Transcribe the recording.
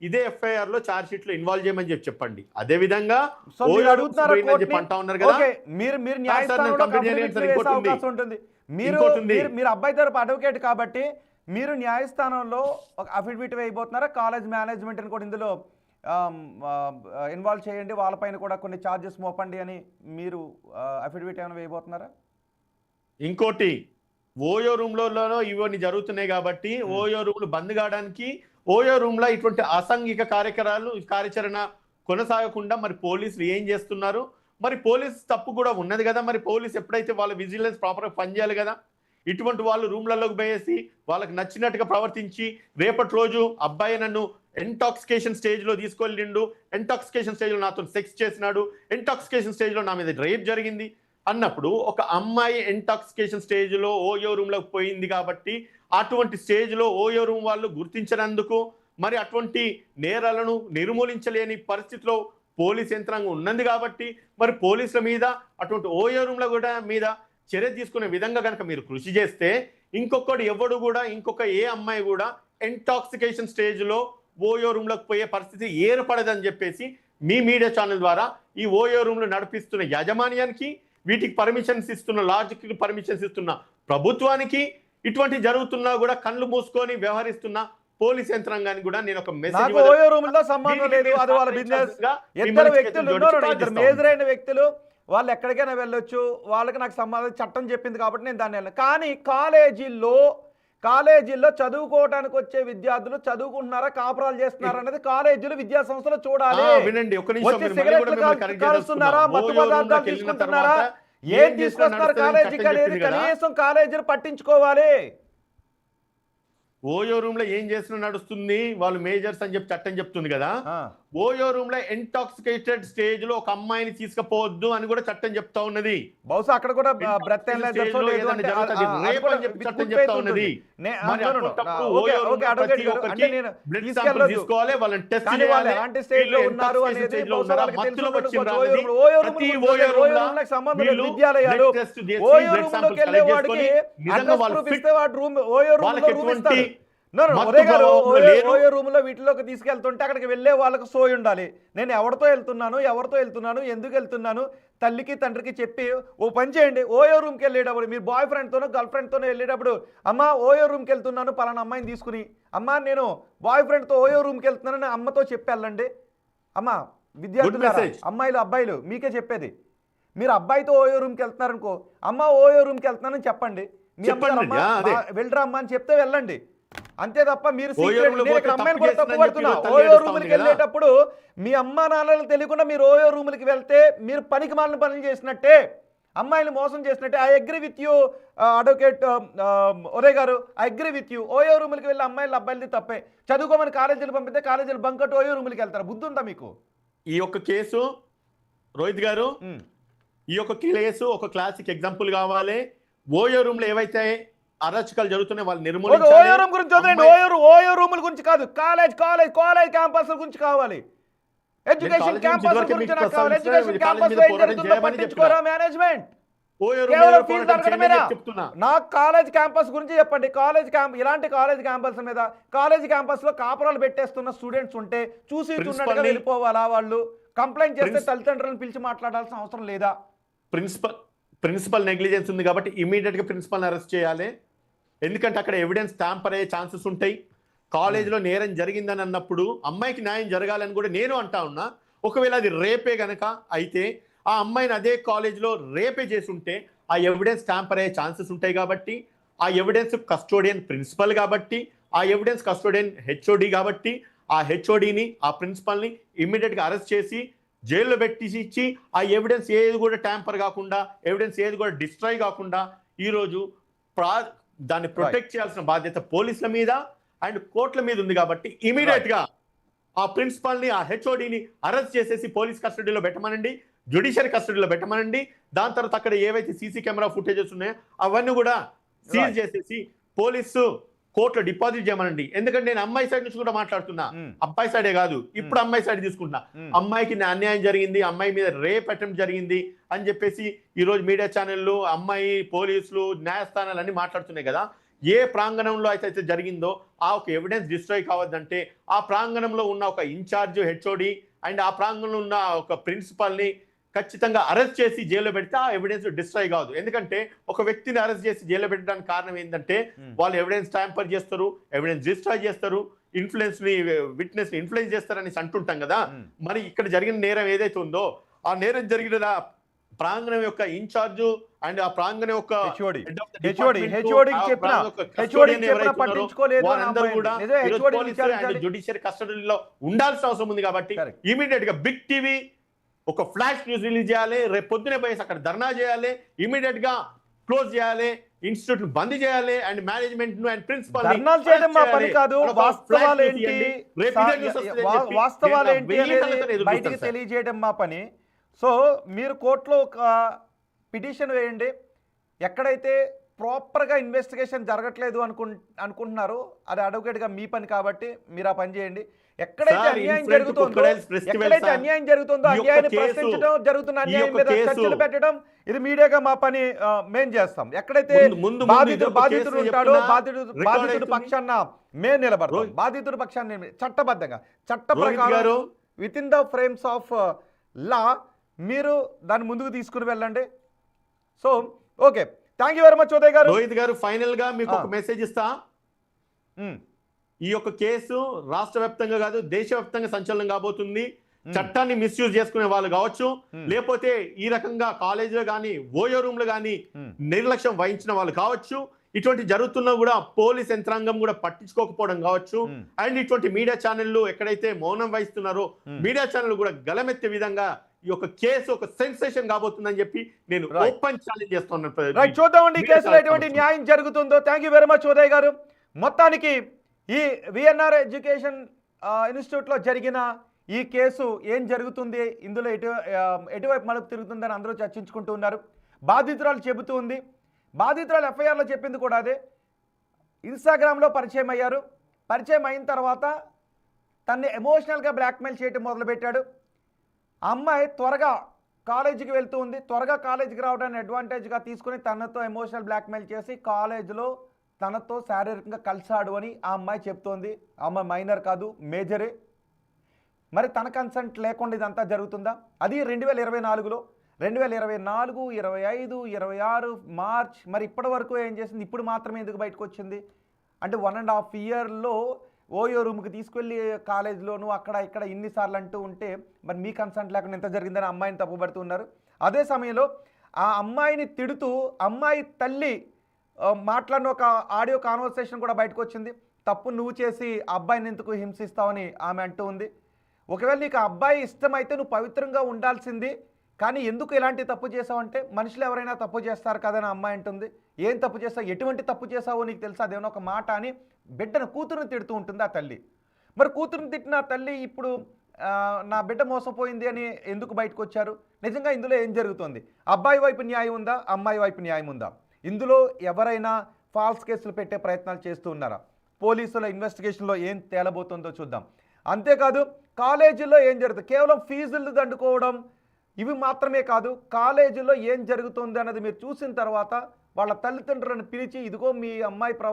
ఇదే ఎఫ్ఐఆర్ లో charge sheet లో ఇన్వాల్వ్ చేయమని చెప్పండి. అదే విధంగా అంటా ఉన్నారు కదా, మీరు న్యాయస్థానంలో అవకాశం ఉంటుంది. మీరు అబ్బాయి తరపు అడ్వకేట్ కాబట్టి మీరు న్యాయస్థానంలో ఒక అఫిడవిట్ వేయబోతున్నారా? కాలేజ్ మేనేజ్మెంట్ కూడా ఇందులో ఇన్వాల్వ్ చేయండి, వాళ్ళపైన కూడా కొన్ని ఛార్జెస్ మోపండి అని మీరు అఫిడవిట్ ఏమైనా వేయబోతున్నారా? ఇంకోటి, ఓయో రూమ్లలో ఇవన్నీ జరుగుతున్నాయి కాబట్టి ఓయో రూమ్లు బంద్ కావడానికి ఓయో రూమ్ లో ఇటువంటి అసాంఘిక కార్యాచరణ కొనసాగకుండా మరి పోలీసులు ఏం చేస్తున్నారు? మరి పోలీస్ తప్పు కూడా ఉన్నది కదా. మరి పోలీస్ ఎప్పుడైతే వాళ్ళ విజిలెన్స్ ప్రాపర్గా పనిచేయాలి కదా. ఇటువంటి వాళ్ళు రూమ్లలోకి పోయేసి వాళ్ళకి నచ్చినట్టుగా ప్రవర్తించి రేపటి రోజు అబ్బాయి నన్ను ఇంటాక్సికేషన్ స్టేజ్ లో తీసుకెళ్ళిండు, ఇంటాక్సికేషన్ స్టేజ్ లో నాతో సెక్స్ చేసినాడు, ఇంటాక్సికేషన్ స్టేజ్ లో నా మీద రేప్ జరిగింది అన్నప్పుడు ఒక అమ్మాయి ఇంటాక్సికేషన్ స్టేజ్ లో ఓయో రూమ్ లోకి పోయింది కాబట్టి అటువంటి స్టేజ్ లో ఓయో రూమ్ వాళ్ళు గుర్తించినందుకు మరి అటువంటి నేరాలను నిర్మూలించలేని పరిస్థితిలో పోలీస్ యంత్రాంగం ఉన్నది కాబట్టి మరి పోలీసుల మీద అటువంటి ఓయో రూమ్ల కూడా మీద చర్య తీసుకునే విధంగా కనుక మీరు కృషి చేస్తే ఇంకొకటి ఎవడు కూడా ఇంకొక ఏ అమ్మాయి కూడా ఇంటాక్సికేషన్ స్టేజ్ లో ఓయో రూమ్ లోకి పోయే పరిస్థితి ఏర్పడదని చెప్పేసి మీ మీడియా ఛానల్ ద్వారా ఈ ఓయో రూమ్ లో నడిపిస్తున్న యాజమాన్యానికి, వీటికి పర్మిషన్స్ ఇస్తున్న లాడ్జికి పర్మిషన్స్ ఇస్తున్న ప్రభుత్వానికి, ఇటువంటి జరుగుతున్నా కూడా కళ్ళు మూసుకొని వ్యవహరిస్తున్న పోలీస్ యంత్రాంగానికి కూడా నేను ఒక మెసేజ్, ఓయో రూమ్ లో సంబంధం లేదు, అది వాళ్ళ బిజినెస్. ఇద్దరు మేజర్ అయిన వ్యక్తులు వాళ్ళు ఎక్కడికైనా వెళ్ళొచ్చు, వాళ్ళకి నాకు సంబంధం చట్టం చెప్పింది కాబట్టి నేను దాన్ని వెళ్ళను. కానీ కాలేజీల్లో చదువుకోవడానికి వచ్చే విద్యార్థులు చదువుకుంటున్నారా, కాపురాలు చేస్తున్నారా అనేది కాలేజీలు, విద్యా సంస్థలు చూడాలి. కాలుస్తున్నారా, మత్తు పదార్థాలు తీసుకుంటున్నారా, ఏం తీసుకొస్తున్నారు కాలేజీకి అనేది కనీసం కాలేజీలు పట్టించుకోవాలి. ఓయో రూమ్ లో ఏం చేస్తున్నా నడుస్తుంది, వాళ్ళు మేజర్స్ అని చెప్పి చట్టం చెప్తుంది కదా. ఓయో రూమ్ లో ఇంటాక్సికేటెడ్ స్టేజ్ లో ఒక అమ్మాయిని తీసుకుపోవద్దు అని కూడా చట్టం చెప్తా ఉన్నది. బహుశా అక్కడ కూడా తీసుకోవాలి వాళ్ళని టెస్ట్ ఓయో రూమ్ లో వీటిలోకి తీసుకెళ్తుంటే అక్కడికి వెళ్ళే వాళ్ళకి సోయి ఉండాలి. నేను ఎవరితో వెళ్తున్నాను, ఎందుకు వెళ్తున్నాను, తల్లికి తండ్రికి చెప్పి ఓ పని చేయండి. ఓయో రూమ్కి వెళ్ళేటప్పుడు మీరు బాయ్ ఫ్రెండ్తోనో గర్ల్ ఫ్రెండ్తోనో వెళ్ళేటప్పుడు అమ్మ ఓయో రూమ్కి వెళ్తున్నాను పలానా అమ్మాయిని తీసుకుని, అమ్మ నేను బాయ్ ఫ్రెండ్తో ఓయో రూమ్కి వెళ్తున్నానని అమ్మతో చెప్పి వెళ్ళండి. అమ్మ విద్యార్థులు, అమ్మాయిలు అబ్బాయిలు మీకే చెప్పేది, మీరు అబ్బాయితో ఓయో రూమ్కి వెళ్తున్నారనుకో, అమ్మ ఓయో రూమ్కి వెళ్తున్నానని చెప్పండి. మీ అమ్మ వెళ్ళరా అమ్మ అని చెప్తే వెళ్ళండి. అంతే తప్ప మీరు అమ్మాయిని కూడా తప్పుపడుతున్నా. ఓయో రూములకి వెళ్ళేటప్పుడు మీ అమ్మా నాన్నలకు తెలియకుండా మీరు ఓయో రూములకి వెళ్తే మీరు పనికి మాలిన పనులు చేసినట్టే, అమ్మాయిని మోసం చేసినట్టే. I agree with you advocate ఒరే గారు, I agree with you. OYO రూములకి వెళ్ళి అమ్మాయిలు అబ్బాయిలది తప్పే. చదువుకోమని కాలేజీలు పంపితే కాలేజీలు బంకట్టు ఓయో రూములకి వెళ్తారు. బుద్ధి ఉందా మీకు? ఈ యొక్క కేసు రోహిత్ గారు, ఈ యొక్క కేసు ఒక క్లాసిక్ ఎగ్జాంపుల్ కావాలి. ఓయో రూమ్ లో ఏవైతే అరాచకాలు జరుగుతున్నాయి వాళ్ళు నిర్మూలించాలి. ఓయో రూమ్ గురించి వదిలేండి, ఓయో రూముల గురించి కాదు, కాలేజ్ క్యాంపస్ గురించి కావాలి, ఎడ్యుకేషన్ క్యాంపస్ గురించి నాకు కావాలి. ఎడ్యుకేషన్ క్యాంపస్ లో ఏం జరుగుతుందో పట్టించుకోరా మేనేజ్మెంట్? కేవలం ఫీజు దొరకడం మీద నాకు కాలేజ్ క్యాంపస్ గురించి చెప్పండి. ఇలాంటి కాలేజ్ క్యాంపస్ మీద, కాలేజ్ క్యాంపస్ లో కాపురాలు పెట్టేస్తున్న స్టూడెంట్స్ ఉంటే చూసి చూడగా వెళ్ళిపోవాలా? వాళ్ళు కంప్లైంట్ చేస్తే తల్లిదండ్రులను పిలిచి మాట్లాడాల్సిన అవసరం లేదా? ప్రిన్సిపల్ నెగ్లిజెన్స్ ఉంది కాబట్టి ఇమీడియట్ గా ప్రిన్సిపల్ అరెస్ట్ చేయాలి. ఎందుకంటే అక్కడ ఎవిడెన్స్ ట్యాంపర్ అయ్యే ఛాన్సెస్ ఉంటాయి. కాలేజీలో నేరం జరిగిందని అన్నప్పుడు అమ్మాయికి న్యాయం జరగాలని కూడా నేను అంటా ఉన్నా. ఒకవేళ అది రేపే గనక అయితే ఆ అమ్మాయిని అదే కాలేజీలో రేపే చేసి ఉంటే ఆ ఎవిడెన్స్ ట్యాంపర్ అయ్యే ఛాన్సెస్ ఉంటాయి కాబట్టి ఆ ఎవిడెన్స్ కస్టోడియన్ ప్రిన్సిపల్ కాబట్టి ఆ ఎవిడెన్స్ కస్టోడియన్ హెచ్ఓడి కాబట్టి ఆ హెచ్ఓడిని ఆ ప్రిన్సిపల్ని ఇమ్మీడియట్గా అరెస్ట్ చేసి జైల్లో పెట్టించి ఆ ఎవిడెన్స్ ఏది కూడా ట్యాంపర్ కాకుండా, ఎవిడెన్స్ ఏది కూడా డిస్ట్రాయ్ కాకుండా ఈరోజు దాన్ని ప్రొటెక్ట్ చేయాల్సిన బాధ్యత పోలీసుల మీద అండ్ కోర్టుల మీద ఉంది. కాబట్టి ఇమీడియట్ గా ఆ ప్రిన్సిపల్ ని, ఆ హెచ్ఓడిని అరెస్ట్ చేసేసి పోలీస్ కస్టడీలో పెట్టమనండి, జ్యుడిషియరీ కస్టడీలో పెట్టమనండి. దాని తర్వాత అక్కడ ఏవైతే సీసీ కెమెరా ఫుటేజెస్ ఉన్నాయో అవన్నీ కూడా సీజ్ చేసేసి పోలీసు కోర్టులో డిపాజిట్ చేయమనండి. ఎందుకంటే నేను అమ్మాయి సైడ్ నుంచి కూడా మాట్లాడుతున్నా, అబ్బాయి సైడే కాదు. ఇప్పుడు అమ్మాయి సైడ్ తీసుకుంటున్నా. అమ్మాయికి అన్యాయం జరిగింది, అమ్మాయి మీద రేప్ అటెంప్ట్ జరిగింది అని చెప్పేసి ఈ రోజు మీడియా ఛానళ్ళు, అమ్మాయి, పోలీసులు, న్యాయస్థానాలు అన్ని మాట్లాడుతున్నాయి కదా. ఏ ప్రాంగణంలో అయితే జరిగిందో ఆ ఒక ఎవిడెన్స్ డిస్ట్రాయ్ కావద్దంటే ఆ ప్రాంగణంలో ఉన్న ఒక ఇన్ఛార్జ్ హెచ్ఓడి అండ్ ఆ ప్రాంగణంలో ఉన్న ఒక ప్రిన్సిపల్ని ఖచ్చితంగా అరెస్ట్ చేసి జైల్లో పెడితే ఆ ఎవిడెన్స్ డిస్ట్రాయ్ కాదు. ఎందుకంటే ఒక వ్యక్తిని అరెస్ట్ చేసి జైల్లో పెట్టడానికి కారణం ఏంటంటే వాళ్ళు ఎవిడెన్స్ ట్యాంపర్ చేస్తారు, ఎవిడెన్స్ డిస్ట్రాయ్ చేస్తారు, విట్నెస్ ని ఇన్ఫ్లుయెన్స్ చేస్తారని అంటుంటాం కదా. మరి ఇక్కడ జరిగిన నేరం ఏదైతే ఉందో ఆ నేరం జరిగిన ప్రాంగణం యొక్క ఇన్ఛార్జ్ అండ్ ఆ ప్రాంగణం యొక్క జ్యుడిషియరీ కస్టడీలో ఉండాల్సిన అవసరం ఉంది. కాబట్టి ఇమీడియట్ గా బిగ్ టీవీ ఒక ఫ్లాష్ న్యూస్ రిలీజ్ చేయాలి, రేపు పొద్దునే పోయేసి అక్కడ ధర్నా చేయాలి, ఇమీడియట్ గా క్లోజ్ చేయాలి, ఇన్స్టిట్యూట్ బంద్ చేయాలి అండ్ మేనేజ్మెంట్ ను అండ్ ప్రిన్సిపల్ ధర్నాలు చేయడం మా పని కాదు. వాస్తవాలేంటి అనేది బయటికి తెలియజేయడం మా పని. సో మీరు కోర్టులో ఒక పిటిషన్ వేయండి, ఎక్కడైతే ప్రాపర్గా ఇన్వెస్టిగేషన్ జరగట్లేదు అనుకుంటున్నారు అది అడ్వకేట్గా మీ పని కాబట్టి మీరు ఆ పని చేయండి. ఎక్కడైతే అన్యాయం జరుగుతుందో అన్యాయాన్ని ప్రశ్నించడం, జరుగుతున్న అన్యాయం మీద చర్చలు పెట్టడం ఇది మీడియాగా మా పని మేం చేస్తాం. ఎక్కడైతే బాధితుడు ఉంటాడో బాధితుడు పక్షాన మేము నిలబడతాం. బాధితుడి పక్షాన్ని చట్టబద్ధంగా చట్ట ప్రకారం with in the frames of law మీరు దాన్ని ముందుకు తీసుకుని వెళ్ళండి. So okay, thank you very much Uday గారు. రోహిత్ గారు ఫైనల్ గా మీకు ఒక మెసేజ్ ఇస్తా. ఈ యొక్క కేసు రాష్ట్ర వ్యాప్తంగా కాదు దేశవ్యాప్తంగా సంచలనం కాబోతుంది. చట్టాన్ని మిస్యూజ్ చేసుకునే వాళ్ళు కావచ్చు, లేకపోతే ఈ రకంగా కాలేజీలో కానీ ఓయో రూమ్ లో కానీ నిర్లక్ష్యం వహించిన వాళ్ళు కావచ్చు, ఇటువంటి జరుగుతున్నా కూడా పోలీస్ యంత్రాంగం కూడా పట్టించుకోకపోవడం కావచ్చు, అండ్ ఇటువంటి మీడియా ఛానళ్లు ఎక్కడైతే మౌనం వహిస్తున్నారో మీడియా ఛానల్ కూడా గలమెత్తే విధంగా ఈ యొక్క కేసు ఒక సెన్సేషన్ కాబోతుందని చెప్పి నేను ఓపెన్ ఛాలెంజ్ చేస్తున్నాను. చూద్దామండి ఈ కేసులో ఎటువంటి న్యాయం జరుగుతుందో. Thank you very much Uday గారు. మొత్తానికి ఈ విఎన్ఆర్ ఎడ్యుకేషన్ ఇన్స్టిట్యూట్లో జరిగిన ఈ కేసు ఏం జరుగుతుంది, ఇందులో ఎటువైపు మలుపు తిరుగుతుందని అందరూ చర్చించుకుంటూ ఉన్నారు. బాధితురాలు చెబుతూ ఉంది, బాధితురాలు ఎఫ్ఐఆర్లో చెప్పింది కూడా అదే. ఇన్స్టాగ్రామ్లో పరిచయం అయ్యారు, పరిచయం అయిన తర్వాత తన్ని ఎమోషనల్గా బ్లాక్మెయిల్ చేయడం మొదలుపెట్టాడు. ఆ అమ్మాయి త్వరగా కాలేజీకి వెళ్తూ ఉంది, త్వరగా కాలేజీకి రావడాన్ని అడ్వాంటేజ్గా తీసుకుని తనతో ఎమోషనల్ బ్లాక్మెయిల్ చేసి కాలేజీలో తనతో శారీరకంగా కలిసాడు అని ఆ అమ్మాయి చెప్తోంది. ఆ అమ్మాయి మైనర్ కాదు, మేజరే. మరి తన కన్సెంట్ లేకుండా ఇదంతా జరుగుతుందా? అది 2024లో 2024, 25, 26 మార్చ్. మరి ఇప్పటి వరకు ఏం చేసింది? ఇప్పుడు మాత్రమే ఎందుకు బయటకు వచ్చింది? అంటే 1.5 ఇయర్లో ఓయో రూమ్కి తీసుకెళ్ళి కాలేజీలోను అక్కడ ఇక్కడ ఇన్నిసార్లు అంటూ ఉంటే మరి మీ కన్సెంట్ లేకుండా ఎంత జరిగిందని అమ్మాయిని తప్పుపడుతున్నారు. అదే సమయంలో ఆ అమ్మాయిని తిడుతూ అమ్మాయి తల్లి మాట్లాడిన ఒక ఆడియో కాన్వర్సేషన్ కూడా బయటకు వచ్చింది. తప్పు నువ్వు చేసి అబ్బాయిని ఎందుకు హింసిస్తావని ఆమె అంటూ ఉంది. ఒకవేళ నీకు అబ్బాయి ఇష్టమైతే నువ్వు పవిత్రంగా ఉండాల్సింది, కానీ ఎందుకు ఇలాంటి తప్పు చేసావంటే మనుషులు ఎవరైనా తప్పు చేస్తారు కదని అమ్మాయి అంటుంది. ఏం తప్పు చేస్తావు, ఎటువంటి తప్పు చేసావో నీకు తెలుసా, అదేమో ఒక మాట అని బిడ్డను కూతురుని తిడుతూ ఉంటుంది ఆ తల్లి. మరి కూతురుని తిట్టిన తల్లి ఇప్పుడు నా బిడ్డ మోసపోయింది అని ఎందుకు బయటకు వచ్చారు? నిజంగా ఇందులో ఏం జరుగుతుంది? అబ్బాయి వైపు న్యాయం ఉందా, అమ్మాయి వైపు న్యాయం ఉందా? ఇందులో ఎవరైనా ఫాల్స్ కేసులు పెట్టే ప్రయత్నాలు చేస్తూ ఉన్నారా? పోలీసుల ఇన్వెస్టిగేషన్లో ఏం తేలబోతుందో చూద్దాం. అంతేకాదు కాలేజీలో ఏం జరుగుతుంది, కేవలం ఫీజులు దండుకోవడం ఇవి మాత్రమే కాదు, కాలేజీలో ఏం జరుగుతుంది అన్నది మీరు చూసిన తర్వాత వాళ్ళ తల్లిదండ్రులను పిలిచి ఇదిగో మీ అమ్మాయి